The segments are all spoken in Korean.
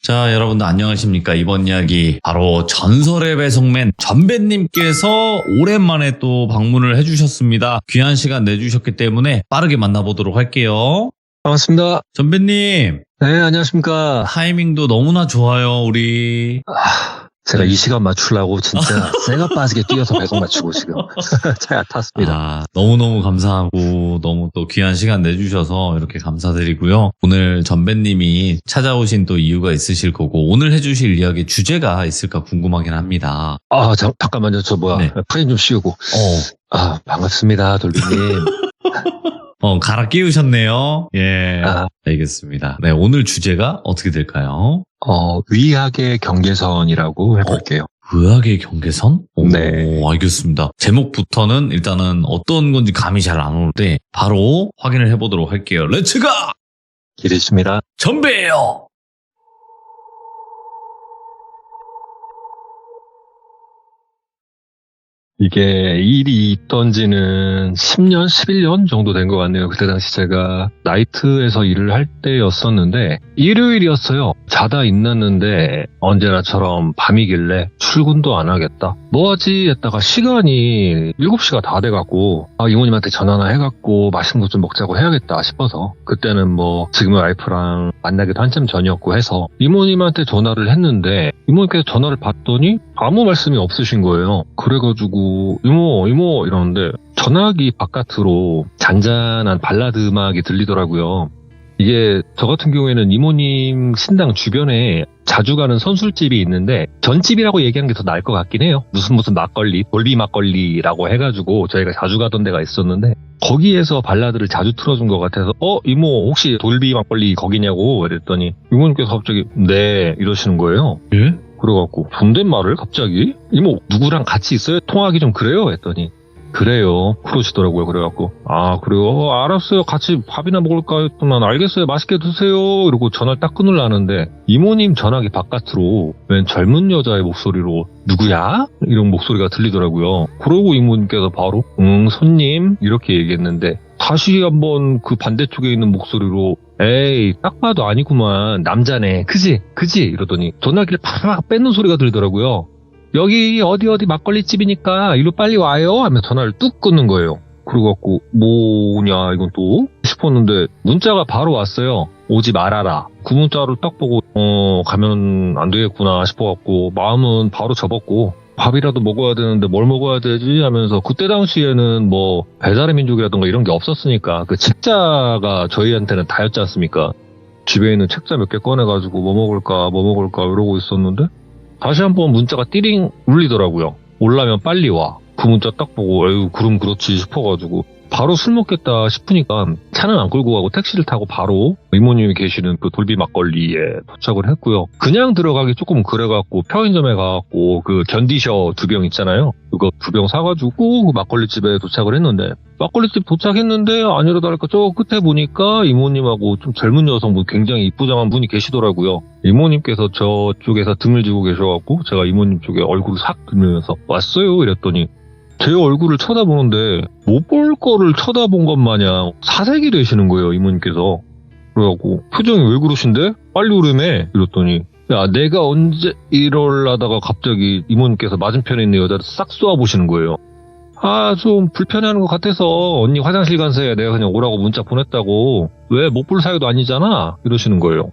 자, 여러분들 안녕하십니까? 이번 이야기 바로 전설의 배송맨 전배님께서 오랜만에 또 방문을 해주셨습니다. 귀한 시간 내주셨기 때문에 빠르게 만나보도록 할게요. 반갑습니다. 전배님, 네, 안녕하십니까. 타이밍도 너무나 좋아요, 우리. 제가 이 시간 맞추려고 진짜 쇠가 빠지게 뛰어서 배송 맞추고 지금 차에 탔습니다. 너무너무 감사하고 너무 또 귀한 시간 내주셔서 이렇게 감사드리고요. 오늘 전배님이 찾아오신 또 이유가 있으실 거고 오늘 해주실 이야기 주제가 있을까 궁금하긴 합니다. 잠깐만요. 네. 프레임 좀 씌우고. 반갑습니다, 돌비님. 갈아 끼우셨네요. 예. 알겠습니다. 네, 오늘 주제가 어떻게 될까요? 위학의 경계선이라고 해볼게요. 의학의 경계선? 네. 알겠습니다. 제목부터는 일단은 어떤 건지 감이 잘 안 오는데 바로 확인을 해보도록 할게요. 렛츠가! 기대십니다. 전배예요! 이게 일이 있던 지는 10년, 11년 정도 된 것 같네요. 그때 당시 제가 나이트에서 일을 할 때였었는데 일요일이었어요. 자다 있났는데 언제나처럼 밤이길래 출근도 안 하겠다. 뭐하지 했다가 시간이 7시가 다 돼갖고 이모님한테 전화나 해갖고 맛있는 것 좀 먹자고 해야겠다 싶어서 그때는 지금의 와이프랑 만나기도 한참 전이었고 해서 이모님한테 전화를 했는데 이모님께서 전화를 받더니 아무 말씀이 없으신 거예요. 그래가지고 이모 이러는데 전화기 바깥으로 잔잔한 발라드 음악이 들리더라고요. 이게 저 같은 경우에는 이모님 신당 주변에 자주 가는 선술집이 있는데 전집이라고 얘기하는 게 더 나을 것 같긴 해요. 무슨 막걸리, 돌비 막걸리라고 해가지고 저희가 자주 가던 데가 있었는데 거기에서 발라드를 자주 틀어준 것 같아서 이모 혹시 돌비 막걸리 거기냐고 이랬더니 이모님께서 갑자기 네 이러시는 거예요. 예? 그래갖고 존댓말을 갑자기 이모 누구랑 같이 있어요? 통화하기 좀 그래요? 했더니 그래요 그러시더라고요. 그래갖고 그래요? 알았어요. 같이 밥이나 먹을까 했더만 알겠어요. 맛있게 드세요. 이러고 전화를 딱 끊으려는데 이모님 전화기 바깥으로 웬 젊은 여자의 목소리로 누구야? 이런 목소리가 들리더라고요. 그러고 이모님께서 바로 손님 이렇게 얘기했는데 다시 한번 그 반대쪽에 있는 목소리로 에이 딱 봐도 아니구만 남자네 그지 이러더니 전화기를 팍팍 뺏는 소리가 들리더라고요. 여기 어디 막걸리집이니까 이리로 빨리 와요 하며 전화를 뚝 끊는 거예요. 그래갖고 뭐냐 이건 또 싶었는데 문자가 바로 왔어요. 오지 말아라. 그 문자를 딱 보고 가면 안 되겠구나 싶어갖고 마음은 바로 접었고 밥이라도 먹어야 되는데 뭘 먹어야 되지 하면서 그때 당시에는 배달의 민족이라든가 이런 게 없었으니까 그 책자가 저희한테는 다였지 않습니까? 집에 있는 책자 몇 개 꺼내가지고 뭐 먹을까 이러고 있었는데 다시 한번 문자가 띠링 울리더라고요. 올라면 빨리 와. 그 문자 딱 보고 에휴 그럼 그렇지 싶어가지고 바로 술 먹겠다 싶으니까 차는 안 끌고 가고 택시를 타고 바로 이모님이 계시는 그 돌비 막걸리에 도착을 했고요. 그냥 들어가기 조금 그래갖고 편의점에 가갖고 그 견디셔 2병 있잖아요. 그거 2병 사가지고 그 막걸리집에 도착을 했는데 막걸리집 도착했는데 아니라 다를까 저 끝에 보니까 이모님하고 좀 젊은 여성분 굉장히 이쁘장한 분이 계시더라고요. 이모님께서 저쪽에서 등을 지고 계셔갖고 제가 이모님 쪽에 얼굴을 싹 들면서 왔어요 이랬더니 제 얼굴을 쳐다보는데 못 볼 거를 쳐다본 것 마냥 사색이 되시는 거예요 이모님께서. 그래갖고 표정이 왜 그러신데? 빨리 오래매 이랬더니 야 내가 언제 이럴라다가 갑자기 이모님께서 맞은편에 있는 여자를 싹 쏘아보시는 거예요. 좀 불편해하는 것 같아서 언니 화장실 간 사이에 내가 그냥 오라고 문자 보냈다고 왜 못 볼 사이도 아니잖아 이러시는 거예요.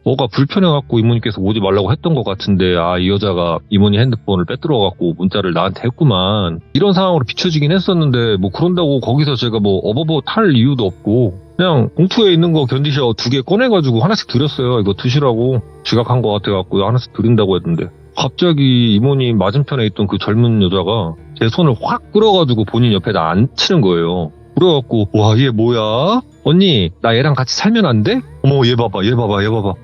뭐가 불편해갖고 이모님께서 오지 말라고 했던 것 같은데 이 여자가 이모님 핸드폰을 빼들어갖고 문자를 나한테 했구만 이런 상황으로 비춰지긴 했었는데 그런다고 거기서 제가 어버버 탈 이유도 없고 그냥 봉투에 있는 거 견디셔 2개 꺼내가지고 하나씩 드렸어요. 이거 드시라고 지각한 것 같아갖고 하나씩 드린다고 했는데 갑자기 이모님 맞은편에 있던 그 젊은 여자가 제 손을 확 끌어가지고 본인 옆에다 앉히는 거예요. 그래갖고 와 얘 뭐야? 언니 나 얘랑 같이 살면 안 돼? 어머 얘 봐봐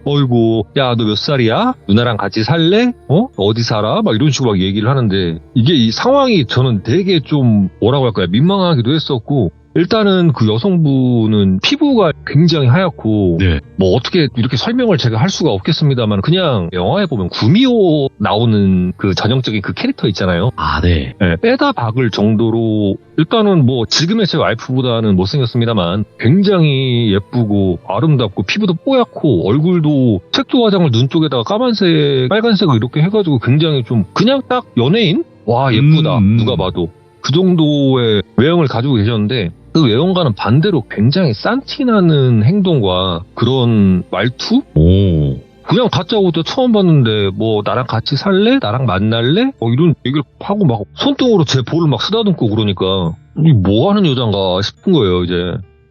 어이구 야 너 몇 살이야? 누나랑 같이 살래? 어디 살아? 막 이런 식으로 얘기를 하는데 이게 이 상황이 저는 되게 좀 뭐라고 할까요? 민망하기도 했었고 일단은 그 여성분은 피부가 굉장히 하얗고 네. 뭐 어떻게 이렇게 설명을 제가 할 수가 없겠습니다만 그냥 영화에 보면 구미호 나오는 그 전형적인 그 캐릭터 있잖아요. 아, 네. 네, 빼다 박을 정도로 일단은 뭐 지금의 제 와이프보다는 못생겼습니다만 굉장히 예쁘고 아름답고 피부도 뽀얗고 얼굴도 색조 화장을 눈 쪽에다가 까만색, 빨간색을 이렇게 해가지고 굉장히 좀 그냥 딱 연예인? 와 예쁘다 누가 봐도 그 정도의 외형을 가지고 계셨는데 그 외형과는 반대로 굉장히 싼티나는 행동과 그런 말투? 오. 그냥 다짜고짜 처음 봤는데 뭐 나랑 같이 살래? 나랑 만날래? 이런 얘기를 하고 막 손등으로 제 볼을 막 쓰다듬고 그러니까 이 뭐 하는 여잔가 싶은 거예요 이제.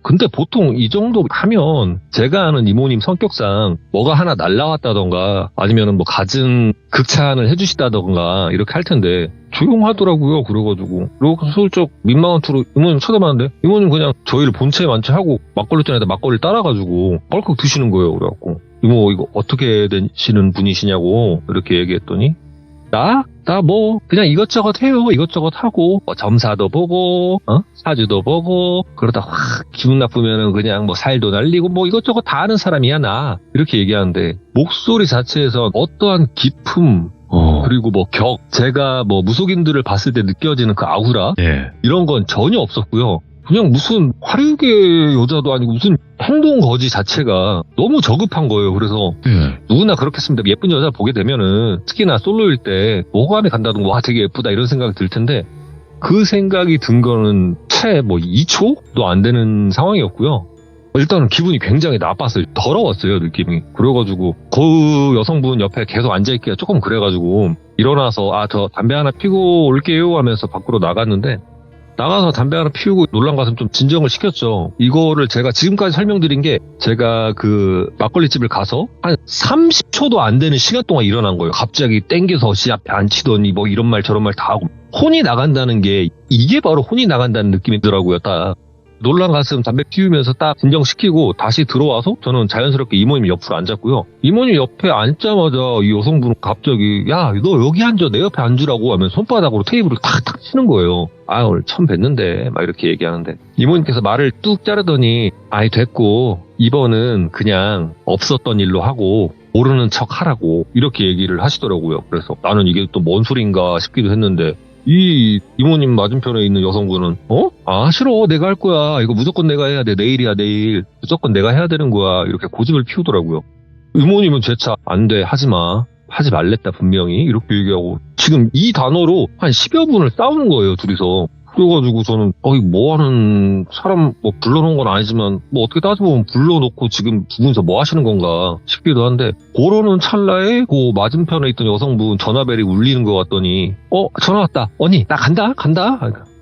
근데 보통 이 정도 하면 제가 아는 이모님 성격상 뭐가 하나 날라왔다던가 아니면은 뭐 갖은 극찬을 해주시다던가 이렇게 할 텐데 조용하더라고요. 그래가지고 슬쩍 민망한 투로 이모님 쳐다봤는데 이모님 그냥 저희를 본체 만취하고 막걸리 잔에다 막걸리를 따라가지고 뻘컥 드시는 거예요. 그래갖고 이모 이거 어떻게 되시는 분이시냐고 이렇게 얘기했더니 나 뭐 그냥 이것저것 해요. 이것저것 하고 뭐 점사도 보고 사주도 보고 그러다 확 기분 나쁘면은 그냥 뭐 살도 날리고 뭐 이것저것 다 하는 사람이야 나 이렇게 얘기하는데 목소리 자체에서 어떠한 기품 그리고 뭐 제가 뭐 무속인들을 봤을 때 느껴지는 그 아우라 네. 이런 건 전혀 없었고요. 그냥 무슨 화류계 여자도 아니고 무슨 행동 거지 자체가 너무 저급한 거예요. 그래서 네. 누구나 그렇겠습니다. 예쁜 여자 보게 되면은 특히나 솔로일 때 호감이 간다든가 와 되게 예쁘다 이런 생각이 들 텐데 그 생각이 든 거는 채 뭐 2초도 안 되는 상황이었고요. 일단은 기분이 굉장히 나빴어요. 더러웠어요 느낌이. 그래가지고 그 여성분 옆에 계속 앉아있기가 조금 그래가지고 일어나서 저 담배 하나 피고 올게요 하면서 밖으로 나갔는데 나가서 담배 하나 피우고 놀란 가슴 좀 진정을 시켰죠. 이거를 제가 지금까지 설명드린 게 제가 그 막걸리집을 가서 한 30초도 안 되는 시간 동안 일어난 거예요. 갑자기 땡겨서 시 앞에 앉히더니 뭐 이런 말 저런 말 다 하고 혼이 나간다는 게 이게 바로 혼이 나간다는 느낌이더라고요. 딱 놀란 가슴 담배 피우면서 딱 진정시키고 다시 들어와서 저는 자연스럽게 이모님 옆으로 앉았고요. 이모님 옆에 앉자마자 이 여성분은 갑자기 야 너 여기 앉아 내 옆에 앉으라고 하면 손바닥으로 테이블을 탁탁 치는 거예요. 오늘 처음 뵀는데 막 이렇게 얘기하는데 이모님께서 말을 뚝 자르더니 아이 됐고 이번은 그냥 없었던 일로 하고 모르는 척 하라고 이렇게 얘기를 하시더라고요. 그래서 나는 이게 또 뭔 소린가 싶기도 했는데 이 이모님 맞은편에 있는 여성분은 싫어 내가 할 거야 이거 무조건 내가 해야 돼 내일이야 내일 무조건 내가 해야 되는 거야 이렇게 고집을 피우더라고요. 이모님은 재차 안 돼 하지마 하지 말랬다 분명히 이렇게 얘기하고 지금 이 단어로 한 10여 분을 싸우는 거예요 둘이서. 그래가지고 저는 뭐하는 사람 뭐 불러놓은 건 아니지만 뭐 어떻게 따져보면 불러놓고 지금 두 분이서 뭐 하시는 건가 싶기도 한데 그러는 찰나에 그 맞은편에 있던 여성분 전화벨이 울리는 것 같더니 전화 왔다 언니 나 간다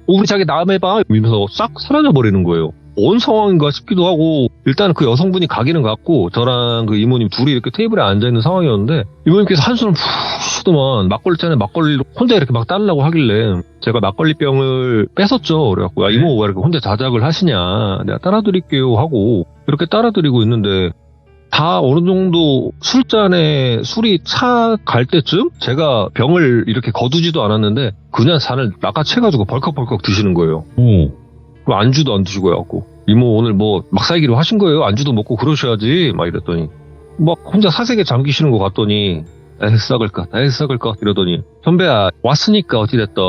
우리 자기 다음에 봐 이러면서 싹 사라져버리는 거예요. 뭔 상황인가 싶기도 하고 일단 그 여성분이 가기는 갔고 저랑 그 이모님 둘이 이렇게 테이블에 앉아있는 상황이었는데 이모님께서 한숨을 푹 쉬더만 막걸리 잔에 막걸리를 혼자 이렇게 막 따르려고 하길래 제가 막걸리병을 뺏었죠. 그래갖고 이모 왜 이렇게 혼자 자작을 하시냐 내가 따라드릴게요 하고 이렇게 따라드리고 있는데 다 어느 정도 술잔에 술이 차 갈 때쯤 제가 병을 이렇게 거두지도 않았는데 그냥 잔을 낚아채가지고 벌컥벌컥 드시는 거예요. 안주도 안 드시고 해갖고 이모 오늘 뭐 막살기로 하신 거예요? 안주도 먹고 그러셔야지 막 이랬더니 막 혼자 사색에 잠기시는 것 같더니 에이 썩을 것 이러더니 선배야 왔으니까 어찌됐든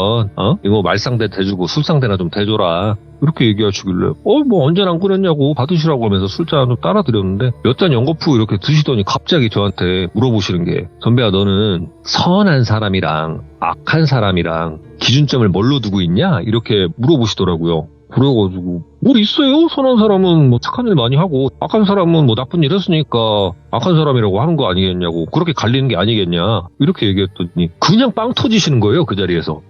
이거 말상대 대주고 술상대나 좀 대줘라 이렇게 얘기하시길래 뭐 언제나 안 그랬냐고 받으시라고 하면서 술잔 좀 따라 드렸는데 몇 잔 연거푸 이렇게 드시더니 갑자기 저한테 물어보시는 게 선배야 너는 선한 사람이랑 악한 사람이랑 기준점을 뭘로 두고 있냐 이렇게 물어보시더라고요. 그래가지고 뭘 있어요? 선한 사람은 뭐 착한 일 많이 하고 악한 사람은 뭐 나쁜 일 했으니까 악한 사람이라고 하는 거 아니겠냐고 그렇게 갈리는 게 아니겠냐 이렇게 얘기했더니 그냥 빵 터지시는 거예요 그 자리에서.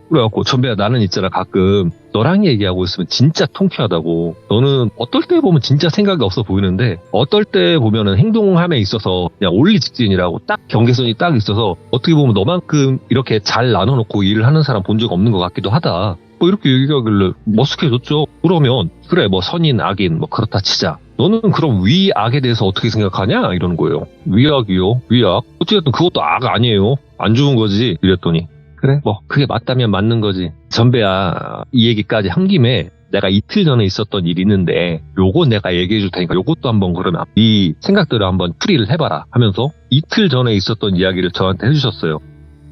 그래갖고 선배야 나는 있잖아 가끔 너랑 얘기하고 있으면 진짜 통쾌하다고 너는 어떨 때 보면 진짜 생각이 없어 보이는데 어떨 때 보면은 행동함에 있어서 그냥 올리직진이라고 딱 경계선이 딱 있어서 어떻게 보면 너만큼 이렇게 잘 나눠놓고 일을 하는 사람 본 적 없는 것 같기도 하다 뭐 이렇게 얘기하길래 머쓱해졌죠. 그러면 그래 뭐 선인 악인 뭐 그렇다 치자 너는 그럼 위악에 대해서 어떻게 생각하냐 이러는 거예요. 위악이요? 위악? 어쨌든 그것도 악 아니에요. 안 좋은 거지 이랬더니 그래 뭐 그게 맞다면 맞는 거지. 전배야 이 얘기까지 한 김에 내가 이틀 전에 있었던 일이 있는데 요거 내가 얘기해 줄 테니까 요것도 한번 그러면 이 생각들을 한번 풀이를 해봐라 하면서 이틀 전에 있었던 이야기를 저한테 해주셨어요.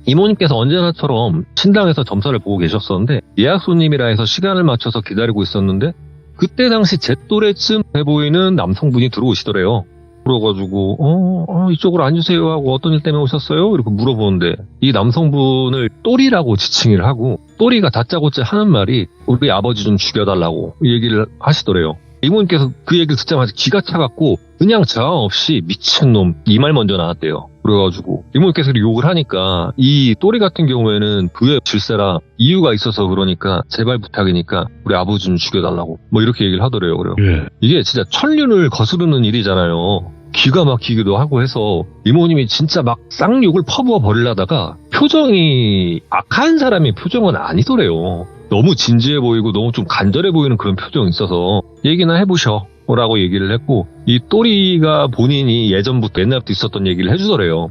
이모님께서 언제나처럼 신당에서 점사를 보고 계셨었는데 예약 손님이라 해서 시간을 맞춰서 기다리고 있었는데 그때 당시 제 또래쯤 돼 보이는 남성분이 들어오시더래요. 그래가지고 이쪽으로 앉으세요 하고 어떤 일 때문에 오셨어요? 이렇게 물어보는데 이 남성분을 또리라고 지칭을 하고 또리가 다짜고짜 하는 말이 우리 아버지 좀 죽여달라고 얘기를 하시더래요. 이모님께서 그 얘기를 듣자마자 기가 차갖고 그냥 저항 없이 미친놈 이 말 먼저 나왔대요. 그래가지고 이모님께서 욕을 하니까 이 또리 같은 경우에는 그의 질세라 이유가 있어서 그러니까 제발 부탁이니까 우리 아버지 좀 죽여달라고 뭐 이렇게 얘기를 하더래요. 그래요. 이게 진짜 천륜을 거스르는 일이잖아요. 기가 막히기도 하고 해서 이모님이 진짜 막 쌍욕을 퍼부어 버리려다가 표정이 악한 사람의 표정은 아니더래요. 너무 진지해 보이고 너무 좀 간절해 보이는 그런 표정이 있어서 얘기나 해보셔 라고 얘기를 했고 이 또리가 본인이 예전부터 옛날부터 있었던 얘기를 해주더래요.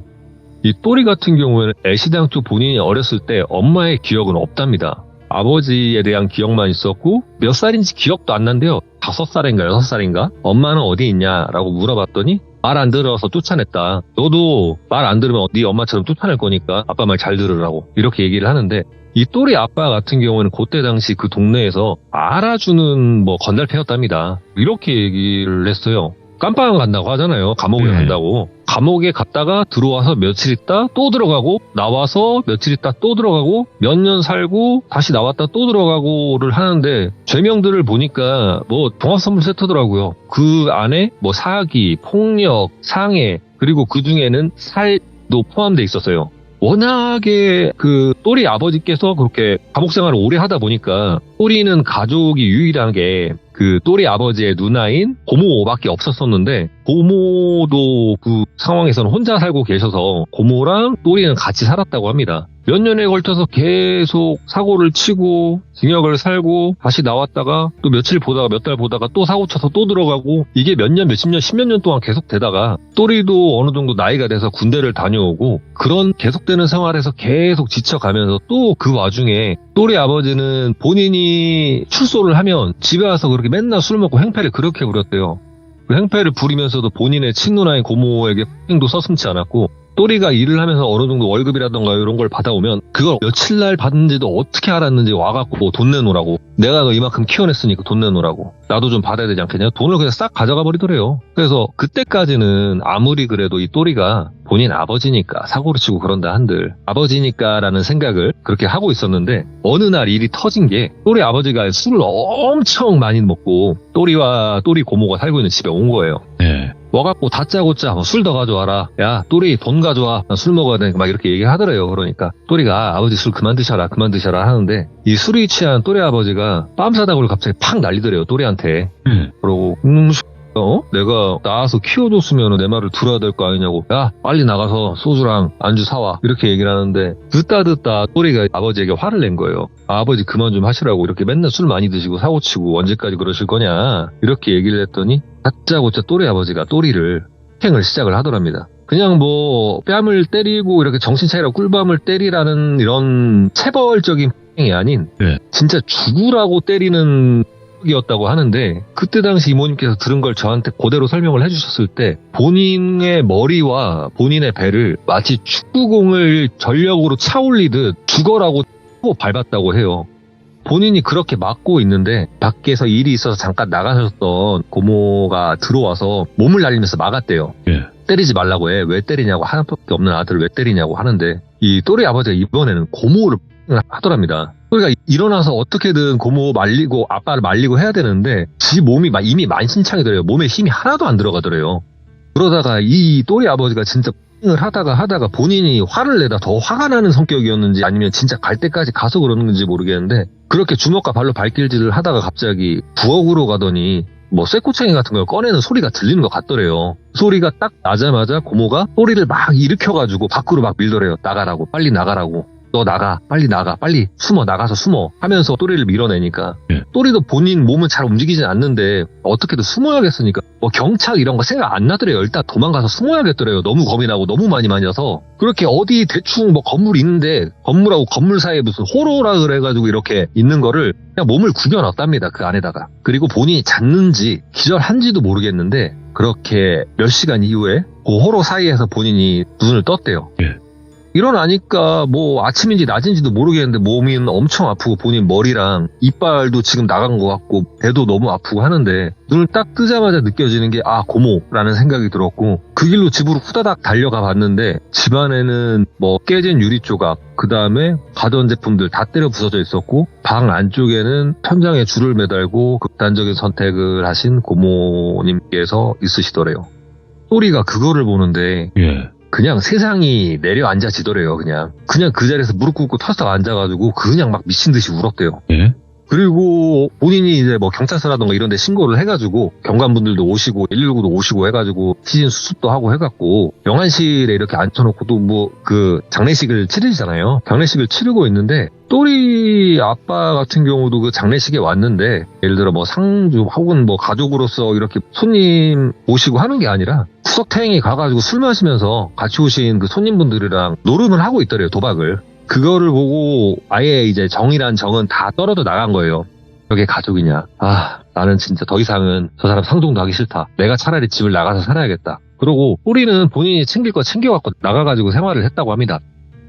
이 또리 같은 경우에는 애시당초 본인이 어렸을 때 엄마의 기억은 없답니다. 아버지에 대한 기억만 있었고 몇 살인지 기억도 안 난대요. 5살인가 6살인가 엄마는 어디 있냐라고 물어봤더니 말 안 들어서 쫓아냈다. 너도 말 안 들으면 네 엄마처럼 쫓아낼 거니까 아빠 말 잘 들으라고 이렇게 얘기를 하는데 이 또리 아빠 같은 경우는 그때 당시 그 동네에서 알아주는 뭐 건달패였답니다. 이렇게 얘기를 했어요. 깜빵 간다고 하잖아요. 감옥에 간다고. 감옥에 갔다가 들어와서 며칠 있다 또 들어가고 나와서 며칠 있다 또 들어가고 몇 년 살고 다시 나왔다 또 들어가고를 하는데 죄명들을 보니까 뭐 종합선물 세트더라고요. 그 안에 뭐 사기, 폭력, 상해 그리고 그 중에는 살도 포함되어 있었어요. 워낙에 그 또리 아버지께서 그렇게 감옥 생활을 오래 하다 보니까 또리는 가족이 유일한 게 그 또리 아버지의 누나인 고모밖에 없었었는데 고모도 그 상황에서는 혼자 살고 계셔서 고모랑 또리는 같이 살았다고 합니다. 몇 년에 걸쳐서 계속 사고를 치고 징역을 살고 다시 나왔다가 또 며칠 보다가 몇 달 보다가 또 사고 쳐서 또 들어가고 이게 몇 년, 몇십 년, 10몇 년 동안 계속 되다가 또리도 어느 정도 나이가 돼서 군대를 다녀오고 그런 계속되는 생활에서 계속 지쳐가면서 또 그 와중에 또리 아버지는 본인이 출소를 하면 집에 와서 그렇게 맨날 술 먹고 행패를 그렇게 부렸대요. 그 행패를 부리면서도 본인의 친누나인 고모에게 폭행도 서슴지 않았고 또리가 일을 하면서 어느 정도 월급이라던가 이런 걸 받아오면 그걸 며칠 날 받는지도 어떻게 알았는지 와갖고 돈 내놓으라고 내가 너 이만큼 키워냈으니까 돈 내놓으라고 나도 좀 받아야 되지 않겠냐 돈을 그냥 싹 가져가 버리더래요. 그래서 그때까지는 아무리 그래도 이 또리가 본인 아버지니까 사고를 치고 그런다 한들 아버지니까 라는 생각을 그렇게 하고 있었는데 어느 날 일이 터진 게 또리 아버지가 술을 엄청 많이 먹고 또리와 또리 고모가 살고 있는 집에 온 거예요. 와갖고 다짜고짜 술 더 가져와라. 야 또리 돈 가져와. 나 술 먹어야 되니까 막 이렇게 얘기하더래요. 그러니까 또리가 아버지 술 그만 드셔라 하는데 이 술이 취한 또리 아버지가 빰사다구를 갑자기 팍 날리더래요. 또리한테. 그러고 내가 낳아서 키워줬으면 내 말을 들어야 될 거 아니냐고. 야 빨리 나가서 소주랑 안주 사와. 이렇게 얘기를 하는데 듣다 또리가 아버지에게 화를 낸 거예요. 아버지 그만 좀 하시라고. 이렇게 맨날 술 많이 드시고 사고치고 언제까지 그러실 거냐. 이렇게 얘기를 했더니 다짜고짜 또리 아버지가 또리를 폭행을 시작을 하더랍니다. 그냥 뭐 뺨을 때리고 이렇게 정신 차리라고 꿀밤을 때리라는 이런 체벌적인 폭행이 아닌 진짜 죽으라고 때리는 이었다고 하는데 그때 당시 이모님께서 들은 걸 저한테 그대로 설명을 해주셨을 때 본인의 머리와 본인의 배를 마치 축구공을 전력으로 차올리듯 죽어라고 밟았다고 해요. 본인이 그렇게 맞고 있는데 밖에서 일이 있어서 잠깐 나가셨던 고모가 들어와서 몸을 날리면서 막았대요. 때리지 말라고 해. 왜 때리냐고. 하나밖에 없는 아들을 왜 때리냐고 하는데 이 또리 아버지가 이번에는 고모를 하더랍니다. 그러니까 일어나서 어떻게든 고모 말리고 아빠를 말리고 해야 되는데 지 몸이 이미 만신창이더래요. 몸에 힘이 하나도 안 들어가더래요. 그러다가 이 또리 아버지가 진짜 을 하다가 본인이 화를 내다 더 화가 나는 성격이었는지 아니면 진짜 갈 때까지 가서 그러는 건지 모르겠는데 그렇게 주먹과 발로 발길질을 하다가 갑자기 부엌으로 가더니 뭐 쇠꼬챙이 같은 걸 꺼내는 소리가 들리는 것 같더래요. 소리가 딱 나자마자 고모가 소리를 막 일으켜가지고 밖으로 막 밀더래요. 나가라고 빨리 나가라고. 너 나가, 빨리 숨어, 나가서 숨어 하면서 또리를 밀어내니까 예. 또리도 본인 몸은 잘 움직이진 않는데 어떻게든 숨어야겠으니까 뭐 경찰 이런 거 생각 안 나더래요. 일단 도망가서 숨어야겠더래요. 너무 겁이 나고 너무 많이 맞아서. 그렇게 어디 대충 뭐 건물이 있는데 건물하고 건물 사이에 무슨 호로라 그래가지고 이렇게 있는 거를 그냥 몸을 구겨놨답니다. 그 안에다가. 그리고 본인이 잤는지 기절한지도 모르겠는데 그렇게 몇 시간 이후에 그 호로 사이에서 본인이 눈을 떴대요. 예. 일어나니까 뭐 아침인지 낮인지도 모르겠는데 몸이 엄청 아프고 본인 머리랑 이빨도 지금 나간 것 같고 배도 너무 아프고 하는데 눈을 딱 뜨자마자 느껴지는 게 고모라는 생각이 들었고 그 길로 집으로 후다닥 달려가 봤는데 집안에는 뭐 깨진 유리 조각 그 다음에 가전제품들 다 때려 부서져 있었고 방 안쪽에는 천장에 줄을 매달고 극단적인 선택을 하신 고모님께서 있으시더래요. 또리가 그거를 보는데 예. 그냥 세상이 내려앉아지더래요. 그냥 그 자리에서 무릎 꿇고 터서 앉아가지고 그냥 막 미친 듯이 울었대요. 예. 그리고 본인이 이제 뭐 경찰서라던가 이런 데 신고를 해가지고 경관분들도 오시고 119도 오시고 해가지고 시신 수습도 하고 해갖고 영안실에 이렇게 앉혀놓고 또 뭐 그 장례식을 치르잖아요. 장례식을 치르고 있는데 또리 아빠 같은 경우도 그 장례식에 왔는데 예를 들어 뭐 상주 혹은 뭐 가족으로서 이렇게 손님 모시고 하는 게 아니라 구석탱이 가가지고 술 마시면서 같이 오신 그 손님분들이랑 노름을 하고 있더래요. 도박을. 그거를 보고 아예 이제 정이란 정은 다 떨어져 나간 거예요. 저게 가족이냐. 나는 진짜 더 이상은 저 사람 상종도 하기 싫다. 내가 차라리 집을 나가서 살아야겠다. 그러고 또리는 본인이 챙길 거 챙겨갖고 나가가지고 생활을 했다고 합니다.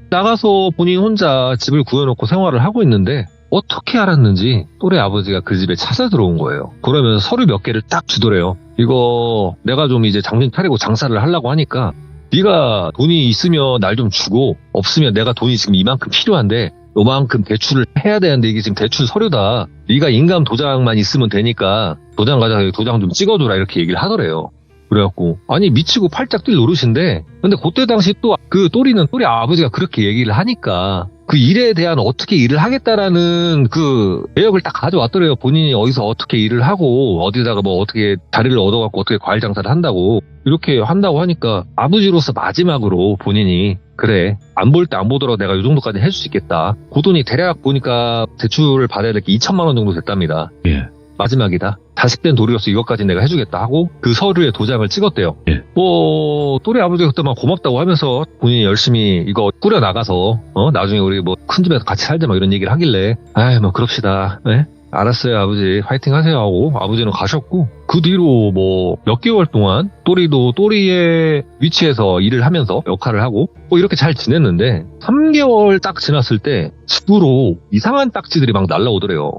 나가서 본인 혼자 집을 구해놓고 생활을 하고 있는데 어떻게 알았는지 또래 아버지가 그 집에 찾아 들어온 거예요. 그러면서 서류 몇 개를 딱 주더래요. 이거 내가 좀 이제 정신 차리고 장사를 하려고 하니까 네가 돈이 있으면 날 좀 주고 없으면 내가 돈이 지금 이만큼 필요한데 요만큼 대출을 해야 되는데 이게 지금 대출 서류다. 네가 인감 도장만 있으면 되니까 도장 가져가 도장 좀 찍어줘라 이렇게 얘기를 하더래요. 그래갖고 아니 미치고 팔짝 뛸 노릇인데 근데 그때 당시 또 그 또리는 또리 아버지가 그렇게 얘기를 하니까 그 일에 대한 어떻게 일을 하겠다라는 그 내역을 딱 가져왔더래요. 본인이 어디서 어떻게 일을 하고 어디다가 뭐 어떻게 자리를 얻어갖고 어떻게 과일 장사를 한다고 이렇게 한다고 하니까 아버지로서 마지막으로 본인이 그래 안 볼 때 안 보더라도 내가 이 정도까지 할 수 있겠다. 그 돈이 대략 보니까 대출을 받아야 될 게 2천만 원 정도 됐답니다. 예. 마지막이다. 자식된 도리로서 이것까지 내가 해주겠다 하고 그 서류에 도장을 찍었대요. 예. 뭐 또래 아버지가 그때 막 고맙다고 하면서 본인이 열심히 이거 꾸려 나가서 나중에 우리 뭐 큰 집에서 같이 살자 막 이런 얘기를 하길래 뭐 그럽시다. 네? 알았어요 아버지 화이팅 하세요 하고 아버지는 가셨고 그 뒤로 뭐 몇 개월 동안 또리도 또리의 위치에서 일을 하면서 역할을 하고 뭐 이렇게 잘 지냈는데 3개월 딱 지났을 때 집으로 이상한 딱지들이 막 날라오더래요.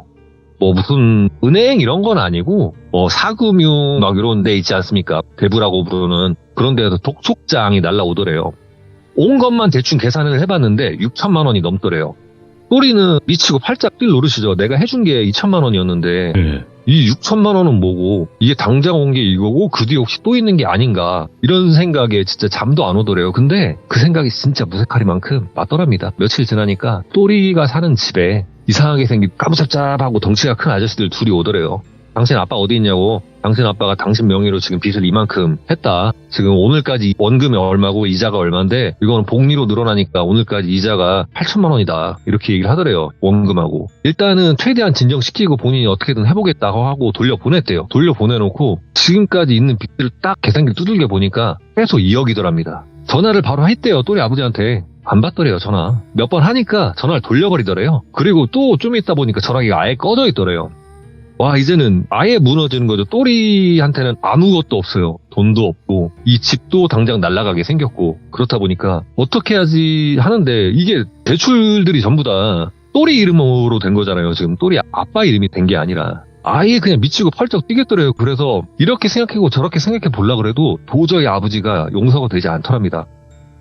뭐 무슨 은행 이런 건 아니고 뭐 사금융 막 이런 데 있지 않습니까? 대부라고 부르는 그런 데에서 독촉장이 날라오더래요. 온 것만 대충 계산을 해봤는데 6천만 원이 넘더래요. 또리는 미치고 팔짝 뛸 노릇이죠. 내가 해준 게 2천만 원이었는데 예. 이 6천만 원은 뭐고 이게 당장 온 게 이거고 그 뒤에 혹시 또 있는 게 아닌가 이런 생각에 진짜 잠도 안 오더래요. 근데 그 생각이 진짜 무색하리만큼 맞더랍니다. 며칠 지나니까 또리가 사는 집에 이상하게 생긴 까무잡잡하고 덩치가 큰 아저씨들 둘이 오더래요. 당신 아빠 어디 있냐고. 당신 아빠가 당신 명의로 지금 빚을 이만큼 했다. 지금 오늘까지 원금이 얼마고 이자가 얼마인데 이거는 복리로 늘어나니까 오늘까지 이자가 8천만 원이다. 이렇게 얘기를 하더래요. 원금하고. 일단은 최대한 진정시키고 본인이 어떻게든 해보겠다고 하고 돌려보냈대요. 돌려보내놓고 지금까지 있는 빚들을 딱 계산기를 두들겨 보니까 최소 2억이더랍니다. 전화를 바로 했대요. 또리 아버지한테. 안 받더래요 전화. 몇 번 하니까 전화를 돌려버리더래요. 그리고 또 좀 있다 보니까 전화기가 아예 꺼져 있더래요. 와 이제는 아예 무너지는 거죠. 또리한테는 아무것도 없어요. 돈도 없고 이 집도 당장 날아가게 생겼고 그렇다 보니까 어떻게 하지 하는데 이게 대출들이 전부 다 또리 이름으로 된 거잖아요. 지금 또리 아빠 이름이 된 게 아니라 아예 그냥 미치고 펄쩍 뛰겠더래요. 그래서 이렇게 생각하고 저렇게 생각해 보려고 해도 도저히 아버지가 용서가 되지 않더랍니다.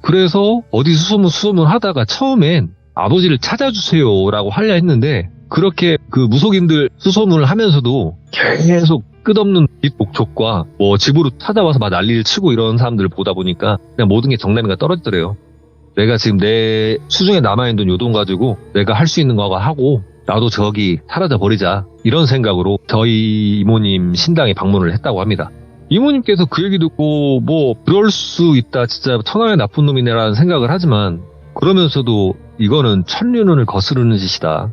그래서 어디 수소문 하다가 처음엔 아버지를 찾아주세요라고 하려 했는데 그렇게 그 무속인들 수소문을 하면서도 계속 끝없는 빚 복촉과 뭐 집으로 찾아와서 막 난리를 치고 이런 사람들을 보다 보니까 그냥 모든 게 정남이가 떨어지더래요. 내가 지금 내 수중에 남아있는 돈 요 돈 가지고 내가 할 수 있는 거 하고 나도 저기 사라져 버리자 이런 생각으로 저희 이모님 신당에 방문을 했다고 합니다. 이모님께서 그 얘기 듣고 뭐 그럴 수 있다 진짜 천하의 나쁜 놈이네라는 생각을 하지만 그러면서도 이거는 천륜을 거스르는 짓이다.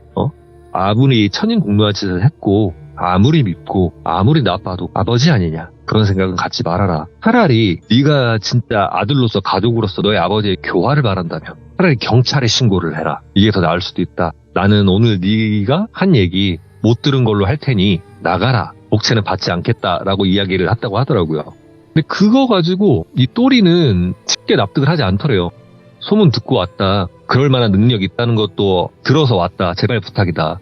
아무리 천인공노한 짓을 했고 아무리 밉고 아무리 나빠도 아버지 아니냐. 그런 생각은 갖지 말아라. 차라리 네가 진짜 아들로서 가족으로서 너의 아버지의 교화를 바란다면 차라리 경찰에 신고를 해라. 이게 더 나을 수도 있다. 나는 오늘 네가 한 얘기 못 들은 걸로 할 테니 나가라. 복채는 받지 않겠다라고 이야기를 했다고 하더라고요. 근데 그거 가지고 이 또리는 쉽게 납득을 하지 않더래요. 소문 듣고 왔다. 그럴 만한 능력이 있다는 것도 들어서 왔다. 제발 부탁이다.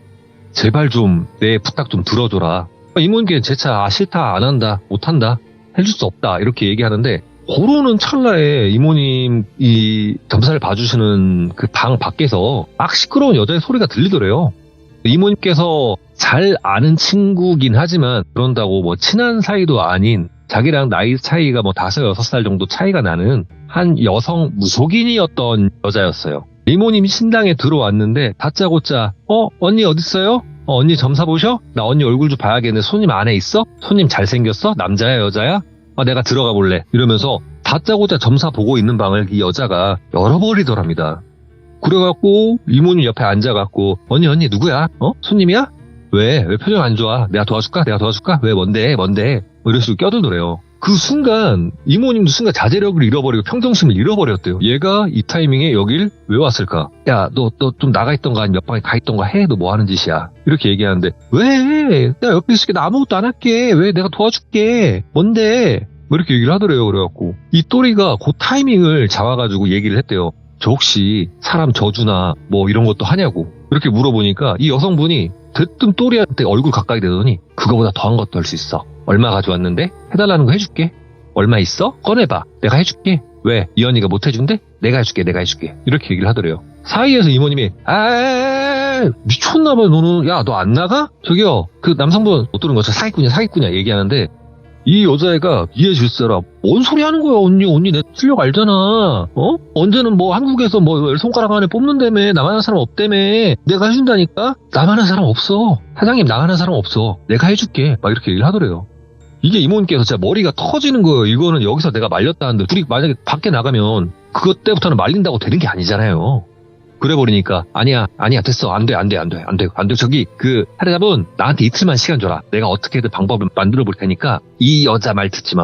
제발 좀 내 부탁 좀 들어줘라. 이모님께 제 차 싫다 안 한다 못한다 해줄 수 없다 이렇게 얘기하는데 고로는 찰나에 이모님 이 점사를 봐주시는 그 방 밖에서 막 시끄러운 여자의 소리가 들리더래요. 이모님께서 잘 아는 친구긴 하지만 그런다고 뭐 친한 사이도 아닌 자기랑 나이 차이가 뭐 5, 6살 정도 차이가 나는 한 여성 무속인이었던 여자였어요. 이모님이 신당에 들어왔는데 다짜고짜 언니 어딨어요? 언니 점사 보셔? 나 언니 얼굴 좀 봐야겠네. 손님 안에 있어? 손님 잘생겼어? 남자야 여자야? 내가 들어가 볼래. 이러면서 다짜고짜 점사 보고 있는 방을 이 여자가 열어버리더랍니다. 그래갖고 이모님 옆에 앉아갖고 언니 누구야? 손님이야? 왜 표정 안 좋아? 내가 도와줄까? 왜 뭔데? 뭐 이런 식으로 껴들더래요. 그 순간 이모님도 순간 자제력을 잃어버리고 평정심을 잃어버렸대요. 얘가 이 타이밍에 여길 왜 왔을까? 야, 너 좀 나가 있던가 몇 방에 가 있던가 해. 너 뭐 하는 짓이야? 이렇게 얘기하는데 왜? 내가 옆에 있을게. 나 아무것도 안 할게. 왜? 내가 도와줄게. 뭔데? 뭐 이렇게 얘기를 하더래요. 그래갖고 이 또리가 그 타이밍을 잡아가지고 얘기를 했대요. 저 혹시 사람 저주나 뭐 이런 것도 하냐고 이렇게 물어보니까 이 여성분이 대뜸 또리한테 얼굴 가까이 대더니 그거보다 더한 것도 할 수 있어. 얼마 가져왔는데? 해달라는 거 해줄게. 얼마 있어? 꺼내봐. 내가 해줄게. 왜? 이 언니가 못 해준대? 내가 해줄게. 이렇게 얘기를 하더래요. 사이에서 이모님이 미쳤나봐 너는. 야, 너 안 나가? 저기요, 그 남성분 못 들은 거죠. 사기꾼이야 얘기하는데 이 여자애가 이해 질서라. 뭔 소리 하는 거야 언니 내 실력 알잖아. 언제는 뭐 한국에서 뭐 손가락 안에 뽑는다며. 나만 하는 사람 없다며. 내가 해준다니까. 나만 하는 사람 없어. 사장님 나만 하는 사람 없어. 내가 해줄게. 막 이렇게 얘기를 하더래요. 이게 이모님께서 진짜 머리가 터지는 거예요. 이거는 여기서 내가 말렸다는데 둘이 만약에 밖에 나가면 그것 때부터는 말린다고 되는 게 아니잖아요. 그래 버리니까 아니야 됐어. 안 돼. 저기 그 사례자분 나한테 이틀만 시간 줘라. 내가 어떻게든 방법을 만들어 볼 테니까 이 여자 말 듣지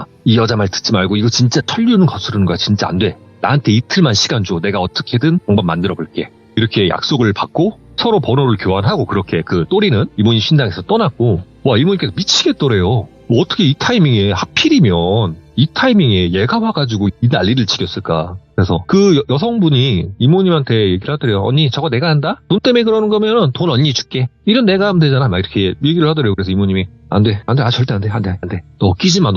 말고 이거 진짜 천륜은 거스르는 거야. 진짜 안 돼. 나한테 이틀만 시간 줘. 내가 어떻게든 방법 만들어 볼게. 이렇게 약속을 받고 서로 번호를 교환하고 그렇게 그 또리는 이모님 신당에서 떠났고 와 이모님께서 미치겠더래요. 어떻게 이 타이밍에 하필이면 이 타이밍에 얘가 와가지고 이 난리를 치겠을까. 그래서 그 여성분이 이모님한테 얘기를 하더래요. 언니 저거 내가 한다? 돈 때문에 그러는 거면 돈 언니 줄게. 일은 내가 하면 되잖아. 막 이렇게 얘기를 하더래요. 그래서 이모님이 안 돼. 절대 안 돼. 너 끼지 마.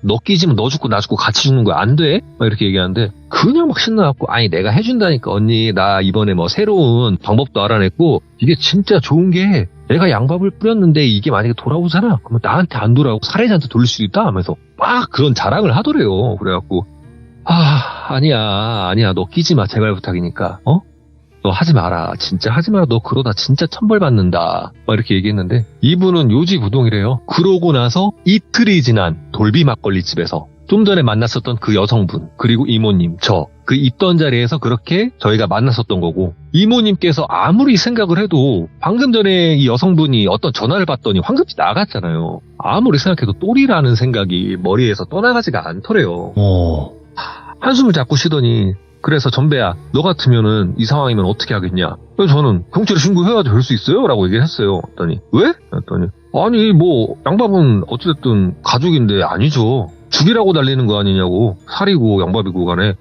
너 끼지면 너 죽고 나 죽고 같이 죽는 거야. 안 돼. 막 이렇게 얘기하는데 그냥 막 신나갖고 아니 내가 해준다니까 언니. 나 이번에 뭐 새로운 방법도 알아냈고 이게 진짜 좋은 게 내가 양밥을 뿌렸는데 이게 만약에 돌아오잖아. 그러면 나한테 안 돌아오고 사례자한테 돌릴 수도 있다 하면서 막 그런 자랑을 하더래요. 그래갖고 아니야. 너 끼지 마. 제발 부탁이니까. 너 하지 마라. 진짜 하지 마라. 너 그러다 진짜 천벌 받는다. 막 이렇게 얘기했는데 이분은 요지부동이래요. 그러고 나서 이틀이 지난 돌비 막걸리 집에서 좀 전에 만났었던 그 여성분 그리고 이모님 그 있던 자리에서 그렇게 저희가 만났었던 거고 이모님께서 아무리 생각을 해도 방금 전에 이 여성분이 어떤 전화를 받더니 황급히 나갔잖아요. 아무리 생각해도 또리라는 생각이 머리에서 떠나가지가 않더래요. 한숨을 자꾸 쉬더니 그래서 전배야 너 같으면은 이 상황이면 어떻게 하겠냐. 그래서 저는 경찰에 신고해야 될 수 있어요? 라고 얘기했어요. 그랬더니 왜? 그랬더니 아니 뭐 양밥은 어찌됐든 가족인데 아니죠. 죽이라고 달리는 거 아니냐고. 살이고 양밥이고 간에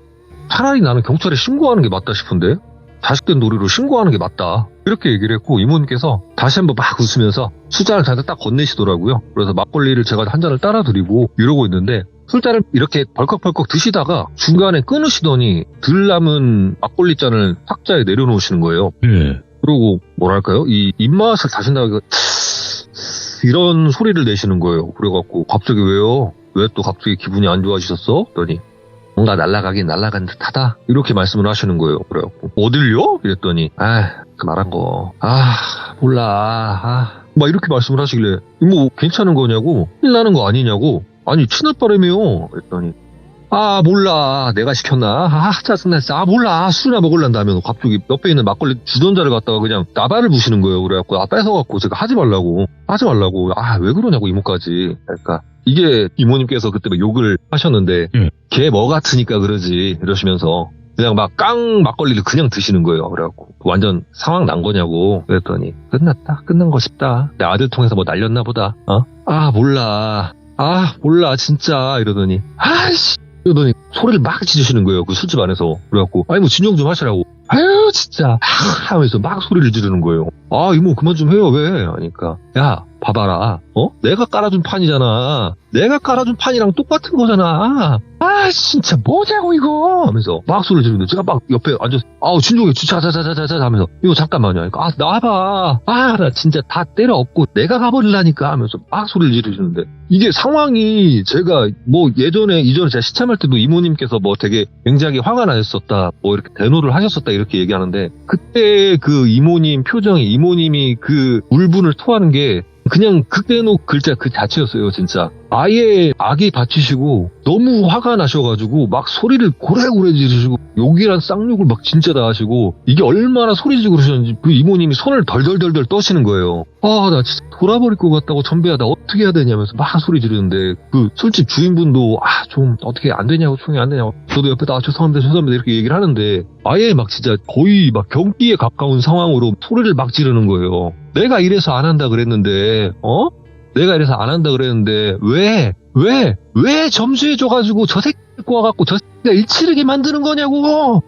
차라리 나는 경찰에 신고하는 게 맞다 싶은데 자식된 놀이로 신고하는 게 맞다. 이렇게 얘기를 했고 이모님께서 다시 한번 막 웃으면서 술잔을 저한테 딱 건네시더라고요. 그래서 막걸리를 제가 한 잔을 따라 드리고 이러고 있는데 술잔을 이렇게 벌컥벌컥 드시다가 중간에 끊으시더니 들 남은 막걸리 잔을 탁자에 내려놓으시는 거예요. 그리고 뭐랄까요? 이 입맛을 다신다고 이런 소리를 내시는 거예요. 그래갖고 갑자기 왜요? 왜 또 갑자기 기분이 안 좋아지셨어? 그랬더니 뭔가 날아가긴 날아간 듯하다 이렇게 말씀을 하시는 거예요. 그래갖고 어딜요? 이랬더니 그 말한 거 몰라 막 이렇게 말씀을 하시길래 뭐 괜찮은 거냐고 일 나는 거 아니냐고 아니 친아빠라며요. 그랬더니 아 몰라 내가 시켰나? 아 짜증나 진짜. 아 몰라 술이나 먹을란다 하면 갑자기 옆에 있는 막걸리 주전자를 갖다가 그냥 나발을 부시는 거예요. 그래갖고 뺏어갖고 제가 하지 말라고 아 왜 그러냐고 이모까지. 그러니까 이게 이모님께서 그때 막 욕을 하셨는데 걔 뭐 같으니까 그러지 이러시면서 그냥 막 깡 막걸리를 그냥 드시는 거예요. 그래갖고 완전 상황 난 거냐고 그랬더니 끝난 거 싶다. 내 아들 통해서 뭐 날렸나 보다. 아 몰라 진짜 이러더니 아이씨 이러더니 소리를 막 지르시는 거예요. 그 술집 안에서. 그래갖고 아니 뭐 진정 좀 하시라고. 아유 진짜 하면서 막 소리를 지르는 거예요. 아 이모 그만 좀 해요. 왜? 하니까 야 봐봐라 내가 깔아준 판이잖아. 내가 깔아준 판이랑 똑같은 거잖아. 아 진짜 뭐냐고 이거 하면서 막 소리를 지르는데 제가 막 옆에 앉아서 아우 진정해 자자자자자 하면서 이거 잠깐만요. 아 나와봐. 아 나 진짜 다 때려 엎고 내가 가버리려니까 하면서 막 소리를 지르시는데 이게 상황이 제가 뭐 이전에 제가 시참할 때도 이모님께서 뭐 되게 굉장히 화가 나셨었다 뭐 이렇게 대노를 하셨었다 이렇게 얘기하는데 그때 그 이모님 표정이 이모님이 그 울분을 토하는 게 그냥 극대노 글자 그 자체였어요. 진짜 아예 악이 받치시고 너무 화가 나셔가지고 막 소리를 고래고래 지르시고 욕이란 쌍욕을 막 진짜 다 하시고 이게 얼마나 소리 지르고 그러셨는지 그 이모님이 손을 덜덜덜덜 떠시는 거예요. 아 나 진짜 돌아버릴 것 같다고 전배야 나 어떻게 해야 되냐면서 막 소리 지르는데 그 술집 주인분도 좀 어떻게 안 되냐고 총이 안 되냐고 저도 옆에다 죄송합니다 이렇게 얘기를 하는데 아예 막 진짜 거의 막 경기에 가까운 상황으로 소리를 막 지르는 거예요. 내가 이래서 안 한다 그랬는데 내가 이래서 안 한다 그랬는데 왜 점수해줘가지고 저 새끼 데리고 와갖고 저 새끼가 일치르게 만드는 거냐고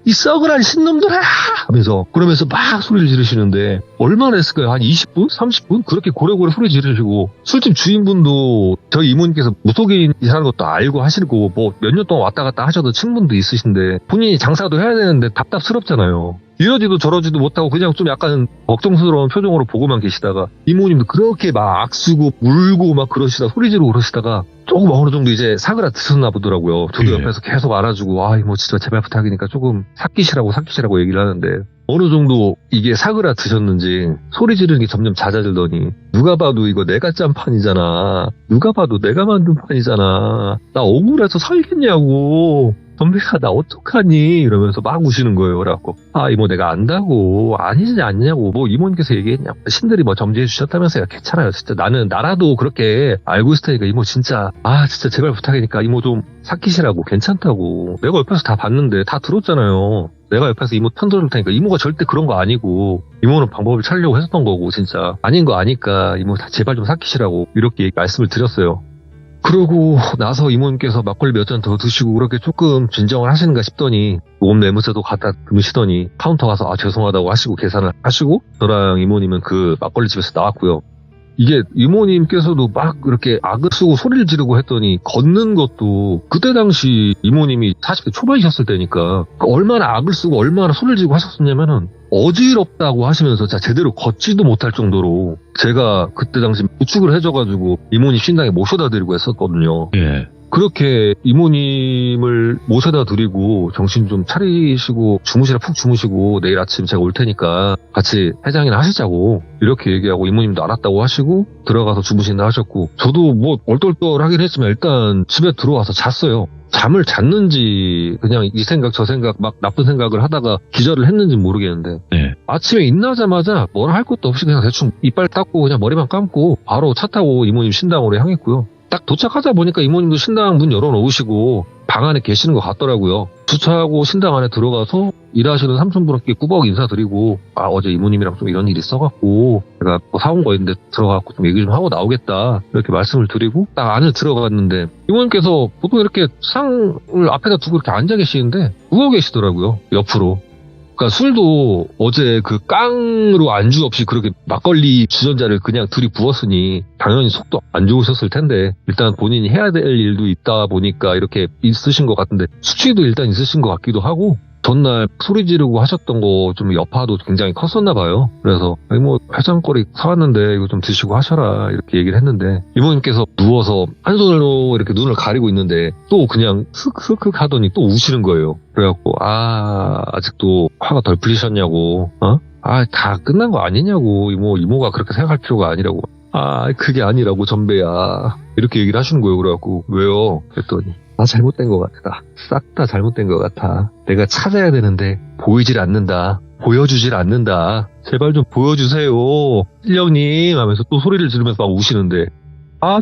이 썩으란 신놈들아 하면서 그러면서 막 소리를 지르시는데 얼마나 했을까요? 한 20분? 30분? 그렇게 고래고래 소리 지르시고 술집 주인분도 저희 이모님께서 무속인이라는 것도 알고 하시는 거고 뭐 몇 년 동안 왔다 갔다 하셔도 친분도 있으신데 본인이 장사도 해야 되는데 답답스럽잖아요. 이러지도 저러지도 못하고 그냥 좀 약간 걱정스러운 표정으로 보고만 계시다가 이모님도 그렇게 막 악쓰고 울고 막 그러시다 소리 지르고 그러시다가 조금 어느 정도 이제 사그라 드셨나 보더라고요. 저도 옆에서 계속 알아주고 이모 진짜 제발 부탁이니까 조금 삭히시라고 얘기를 하는데 어느 정도 이게 사그라 드셨는지 소리 지르는 게 점점 잦아들더니 누가 봐도 이거 내가 짠 판이잖아. 누가 봐도 내가 만든 판이잖아. 나 억울해서 살겠냐고. 선배가 나 어떡하니 이러면서 막 우시는 거예요. 그래갖고 이모 내가 안다고 아니지 않냐고 뭐 이모님께서 얘기했냐 신들이 뭐 점지해 주셨다면서요. 괜찮아요. 진짜 나라도 그렇게 알고 있을 테니까 이모 진짜 진짜 제발 부탁이니까 이모 좀 삭히시라고 괜찮다고 내가 옆에서 다 봤는데 다 들었잖아요. 내가 옆에서 이모 편 들을 테니까 이모가 절대 그런 거 아니고 이모는 방법을 찾으려고 했었던 거고 진짜 아닌 거 아니까 이모 제발 좀 삭히시라고 이렇게 말씀을 드렸어요. 그러고 나서 이모님께서 막걸리 몇 잔 더 드시고 그렇게 조금 진정을 하시는가 싶더니 보험 매무새도 갖다 드시더니 카운터 가서 죄송하다고 하시고 계산을 하시고 저랑 이모님은 그 막걸리 집에서 나왔고요. 이게 이모님께서도 막 그렇게 악을 쓰고 소리를 지르고 했더니 걷는 것도 그때 당시 이모님이 40대 초반이셨을 때니까 얼마나 악을 쓰고 얼마나 소리를 지르고 하셨었냐면은 어지럽다고 하시면서 제대로 걷지도 못할 정도로 제가 그때 당시 부축을 해줘가지고 이모님 신당에 모셔다 드리고 했었거든요. 예. 그렇게 이모님을 모셔다 드리고 정신 좀 차리시고 푹 주무시고 내일 아침 제가 올 테니까 같이 해장이나 하시자고 이렇게 얘기하고 이모님도 알았다고 하시고 들어가서 주무신다 하셨고 저도 뭐 얼떨떨하긴 했지만 일단 집에 들어와서 잤어요. 잠을 잤는지 그냥 이 생각 저 생각 막 나쁜 생각을 하다가 기절을 했는지 모르겠는데 아침에 일어나자마자 뭐라 할 것도 없이 그냥 대충 이빨 닦고 그냥 머리만 감고 바로 차 타고 이모님 신당으로 향했고요. 딱 도착하자 보니까 이모님도 신당 문 열어놓으시고 방 안에 계시는 것 같더라고요. 주차하고 신당 안에 들어가서 일하시는 삼촌분께 꾸벅 인사드리고 어제 이모님이랑 좀 이런 일이 있어갖고 제가 뭐 사온 거 있는데 들어가갖고 좀 얘기 좀 하고 나오겠다 이렇게 말씀을 드리고 딱 안에 들어갔는데 이모님께서 보통 이렇게 상을 앞에다 두고 이렇게 앉아 계시는데 누워 계시더라고요. 옆으로. 그러니까 술도 어제 그 깡으로 안주 없이 그렇게 막걸리 주전자를 그냥 들이부었으니 당연히 속도 안 좋으셨을 텐데 일단 본인이 해야 될 일도 있다 보니까 이렇게 있으신 것 같은데 수치도 일단 있으신 것 같기도 하고 전날 소리 지르고 하셨던 거 좀 여파도 굉장히 컸었나 봐요. 그래서 뭐 해장거리 사왔는데 이거 좀 드시고 하셔라 이렇게 얘기를 했는데 이모님께서 누워서 한 손으로 이렇게 눈을 가리고 있는데 또 그냥 흑흑흑 하더니 또 우시는 거예요. 그래갖고 아직도 화가 덜 풀리셨냐고 다 끝난 거 아니냐고 이모가 그렇게 생각할 필요가 아니라고 그게 아니라고 전배야 이렇게 얘기를 하시는 거예요. 그래갖고 왜요? 했더니 다 잘못된 것 같다. 싹 다 잘못된 것 같아. 내가 찾아야 되는데 보이질 않는다. 보여주질 않는다. 제발 좀 보여주세요. 실령님 하면서 또 소리를 지르면서 막 우시는데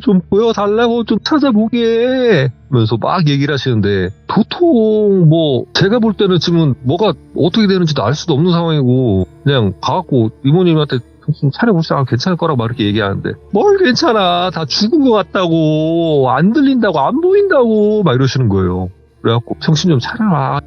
좀 보여달라고 좀 찾아보게 하면서 막 얘기를 하시는데 도통 뭐 제가 볼 때는 지금 뭐가 어떻게 되는지도 알 수도 없는 상황이고 그냥 가갖고 이모님한테 좀 차려봅시다. 괜찮을 거라고 막 이렇게 얘기하는데 뭘 괜찮아. 다 죽은 것 같다고. 안 들린다고. 안 보인다고. 막 이러시는 거예요. 그래갖고 정신 좀 차려라.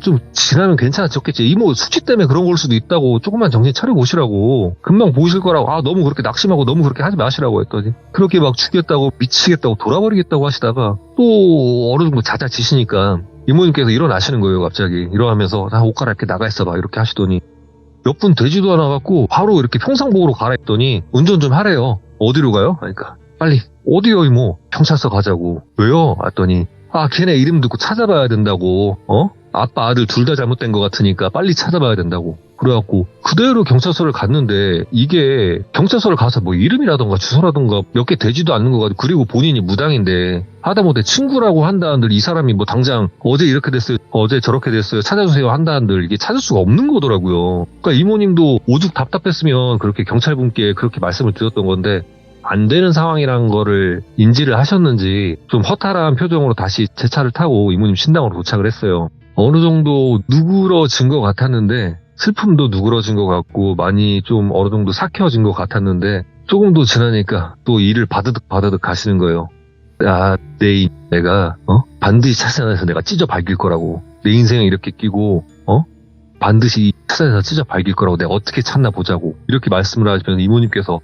좀 지나면 괜찮아졌겠지. 이모 수치 때문에 그런 걸 수도 있다고. 조금만 정신 차려보시라고. 금방 보이실 거라고. 너무 그렇게 낙심하고 너무 그렇게 하지 마시라고 했더니 그렇게 막 죽겠다고 미치겠다고 돌아버리겠다고 하시다가 또 어느 정도 잦아지시니까 이모님께서 일어나시는 거예요. 갑자기 일어나면서 옷 갈아입게 나가 있어봐 이렇게 하시더니 몇 분 되지도 않아갖고 바로 이렇게 평상복으로 갈아입더니 운전 좀 하래요. 어디로 가요? 그러니까 빨리 어디요 이모? 경찰서 가자고. 왜요? 했더니 걔네 이름 듣고 찾아봐야 된다고. 아빠 아들 둘 다 잘못된 것 같으니까 빨리 찾아봐야 된다고. 그래갖고 그대로 경찰서를 갔는데 이게 경찰서를 가서 뭐 이름이라던가 주소라던가 몇 개 되지도 않는 거 가지고 그리고 본인이 무당인데 하다못해 친구라고 한다는들 이 사람이 뭐 당장 어제 이렇게 됐어요 어제 저렇게 됐어요 찾아주세요 한다는들 이게 찾을 수가 없는 거더라고요. 그러니까 이모님도 오죽 답답했으면 그렇게 경찰분께 그렇게 말씀을 드렸던 건데 안 되는 상황이라는 거를 인지를 하셨는지 좀 허탈한 표정으로 다시 제 차를 타고 이모님 신당으로 도착을 했어요. 어느 정도 누그러진 것 같았는데 슬픔도 누그러진 것 같고 많이 좀 어느 정도 삭혀진 것 같았는데 조금 더 지나니까 또 일을 바드득 가시는 거예요. 내가 반드시 찾아내서 내가 찢어 밝힐 거라고. 내 인생에 이렇게 끼고 반드시 찾아내서 찢어 밝힐 거라고. 내가 어떻게 찾나 보자고. 이렇게 말씀을 하시면 이모님께서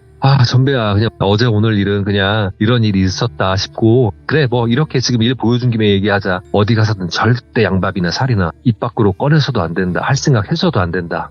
전배야 그냥 어제 오늘 일은 그냥 이런 일이 있었다 싶고 그래 뭐 이렇게 지금 일 보여준 김에 얘기하자. 어디 가서든 절대 양밥이나 살이나 입 밖으로 꺼내서도 안 된다. 할 생각 해서도 안 된다.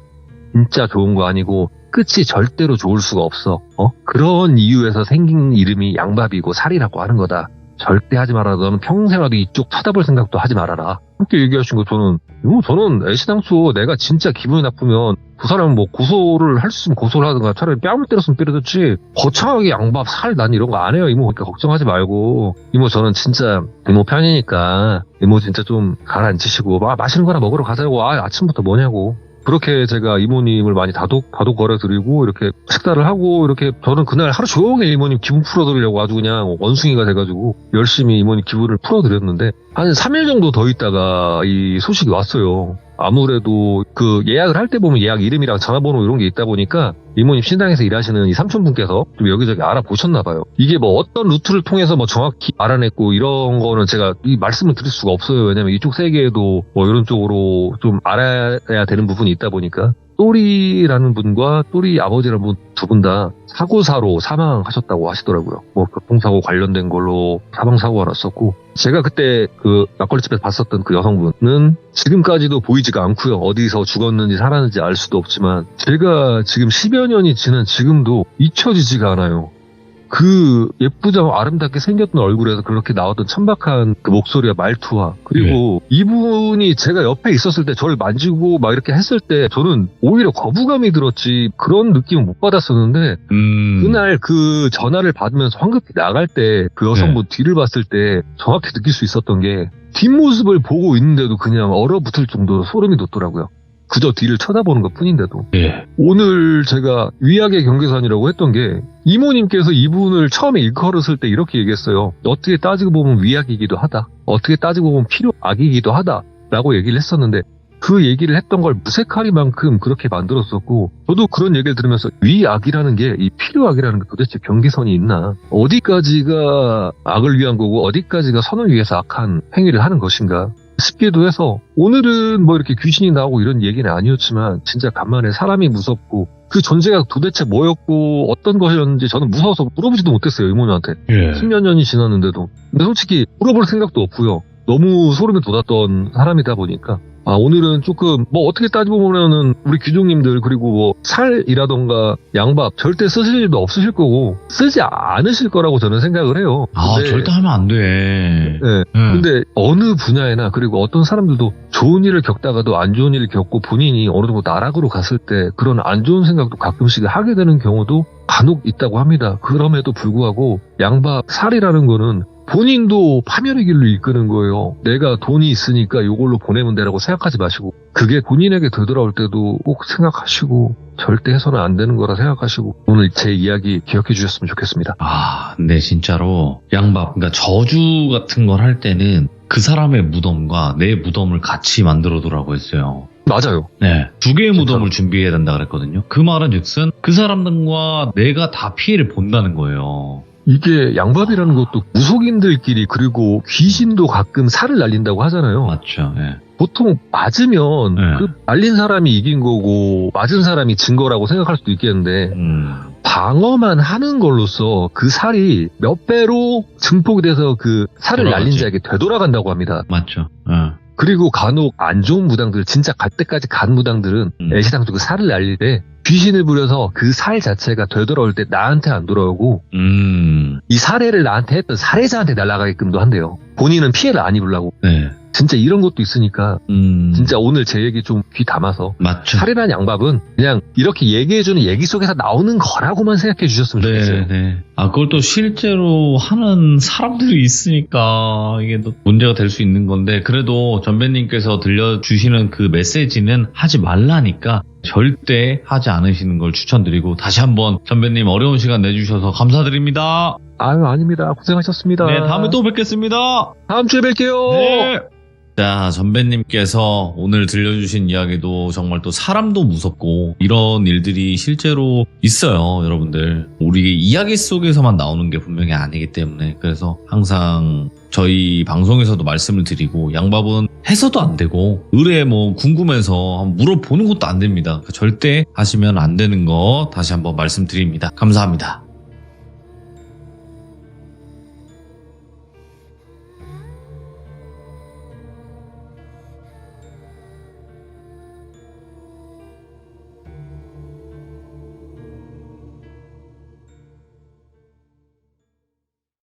진짜 좋은 거 아니고 끝이 절대로 좋을 수가 없어. 그런 이유에서 생긴 이름이 양밥이고 살이라고 하는 거다. 절대 하지 말아라. 너는 평생라도 이쪽 쳐다볼 생각도 하지 말아라. 그렇게 얘기하신 거 저는 애시당초 내가 진짜 기분이 나쁘면 그 사람은 뭐 고소를 할 수 있으면 고소를 하든가 차라리 뺨을 때렸으면 때려줬지 거창하게 양밥 살 난 이런 거 안 해요. 이모 그러니까 걱정하지 말고 이모 저는 진짜 이모 편이니까 이모 진짜 좀 가라앉히시고 맛있는 거나 먹으러 가자고. 아침부터 뭐냐고. 그렇게 제가 이모님을 많이 다독거려드리고 이렇게 식사를 하고 이렇게 저는 그날 하루 종일 이모님 기분 풀어드리려고 아주 그냥 원숭이가 돼가지고 열심히 이모님 기분을 풀어드렸는데 한 3일 정도 더 있다가 이 소식이 왔어요. 아무래도 그 예약을 할 때 보면 예약 이름이랑 전화번호 이런 게 있다 보니까 이모님 신당에서 일하시는 이 삼촌분께서 좀 여기저기 알아보셨나 봐요. 이게 뭐 어떤 루트를 통해서 뭐 정확히 알아냈고 이런 거는 제가 이 말씀을 드릴 수가 없어요. 왜냐면 이쪽 세계에도 뭐 이런 쪽으로 좀 알아야 되는 부분이 있다 보니까 또리라는 분과 또리 아버지라는 분 두 분 다 사고사로 사망하셨다고 하시더라고요. 뭐 교통사고 관련된 걸로 사망사고가 났었고 제가 그때 그 막걸리집에서 봤었던 그 여성분은 지금까지도 보이지가 않고요. 어디서 죽었는지 살았는지 알 수도 없지만 제가 지금 10여 년이 지난 지금도 잊혀지지가 않아요. 그 예쁘자고 아름답게 생겼던 얼굴에서 그렇게 나왔던 천박한 그 목소리와 말투와 그리고 이분이 제가 옆에 있었을 때 저를 만지고 막 이렇게 했을 때 저는 오히려 거부감이 들었지 그런 느낌은 못 받았었는데 그날 그 전화를 받으면서 황급히 나갈 때 그 여성분 뒤를 봤을 때 정확히 느낄 수 있었던 게 뒷모습을 보고 있는데도 그냥 얼어붙을 정도로 소름이 돋더라고요. 그저 뒤를 쳐다보는 것 뿐인데도. 오늘 제가 위악의 경계선이라고 했던 게 이모님께서 이분을 처음에 일컬었을 때 이렇게 얘기했어요. 어떻게 따지고 보면 위악이기도 하다. 어떻게 따지고 보면 필요악이기도 하다. 라고 얘기를 했었는데 그 얘기를 했던 걸 무색하리만큼 그렇게 만들었었고 저도 그런 얘기를 들으면서 위악이라는 게 이 필요악이라는 게 도대체 경계선이 있나. 어디까지가 악을 위한 거고 어디까지가 선을 위해서 악한 행위를 하는 것인가. 싶기도 해서 오늘은 뭐 이렇게 귀신이 나오고 이런 얘기는 아니었지만 진짜 간만에 사람이 무섭고 그 존재가 도대체 뭐였고 어떤 것이었는지 저는 무서워서 물어보지도 못했어요. 이모님한테. 10몇 년이 지났는데도. 근데 솔직히 물어볼 생각도 없고요. 너무 소름이 돋았던 사람이다 보니까 오늘은 조금 뭐 어떻게 따지고 보면은 우리 귀족님들 그리고 뭐 살이라던가 양밥 절대 쓰실 일도 없으실 거고 쓰지 않으실 거라고 저는 생각을 해요. 근데, 절대 하면 안 돼. 근데 어느 분야에나 그리고 어떤 사람들도 좋은 일을 겪다가도 안 좋은 일을 겪고 본인이 어느 정도 나락으로 갔을 때 그런 안 좋은 생각도 가끔씩 하게 되는 경우도 간혹 있다고 합니다. 그럼에도 불구하고 양밥 살이라는 거는 본인도 파멸의 길로 이끄는 거예요. 내가 돈이 있으니까 이걸로 보내면 되라고 생각하지 마시고 그게 본인에게 되돌아올 때도 꼭 생각하시고 절대 해서는 안 되는 거라 생각하시고 오늘 제 이야기 기억해 주셨으면 좋겠습니다. 근데 진짜로 양밥, 그러니까 저주 같은 걸 할 때는 그 사람의 무덤과 내 무덤을 같이 만들어 두라고 했어요. 맞아요. 네. 두 개의 진짜로. 무덤을 준비해야 된다 그랬거든요. 그 말은 즉슨 그 사람들과 내가 다 피해를 본다는 거예요. 이게 양밥이라는 것도 무속인들끼리 그리고 귀신도 가끔 살을 날린다고 하잖아요. 맞죠. 예. 보통 맞으면 네. 그 날린 사람이 이긴 거고 맞은 사람이 진 거라고 생각할 수도 있겠는데 방어만 하는 걸로써 그 살이 몇 배로 증폭이 돼서 그 살을 돌아가지. 날린 자에게 되돌아간다고 합니다. 맞죠. 예. 그리고 간혹 안 좋은 무당들, 진짜 갈 때까지 간 무당들은 애시당초 그 살을 날릴 때 귀신을 부려서 그 살 자체가 되돌아올 때 나한테 안 돌아오고 이 살해를 나한테 했던 살해자한테 날아가게끔도 한대요. 본인은 피해를 안 입으려고. 네. 진짜 이런 것도 있으니까 진짜 오늘 제 얘기 좀 귀 담아서 맞죠. 살인한 양밥은 그냥 이렇게 얘기해주는 얘기 속에서 나오는 거라고만 생각해 주셨으면 좋겠어요. 네. 그걸 또 실제로 하는 사람들이 있으니까 이게 또 문제가 될 수 있는 건데, 그래도 전배님께서 들려주시는 그 메시지는 하지 말라니까 절대 하지 않으시는 걸 추천드리고, 다시 한번 전배님 어려운 시간 내주셔서 감사드립니다. 아유, 아닙니다. 고생하셨습니다. 네, 다음에 또 뵙겠습니다. 다음 주에 뵐게요. 네. 자, 전배님께서 오늘 들려주신 이야기도 정말 또 사람도 무섭고 이런 일들이 실제로 있어요, 여러분들. 우리 이야기 속에서만 나오는 게 분명히 아니기 때문에, 그래서 항상 저희 방송에서도 말씀을 드리고, 양밥은 해서도 안 되고 의뢰 뭐 궁금해서 한번 물어보는 것도 안 됩니다. 절대 하시면 안 되는 거 다시 한번 말씀드립니다. 감사합니다.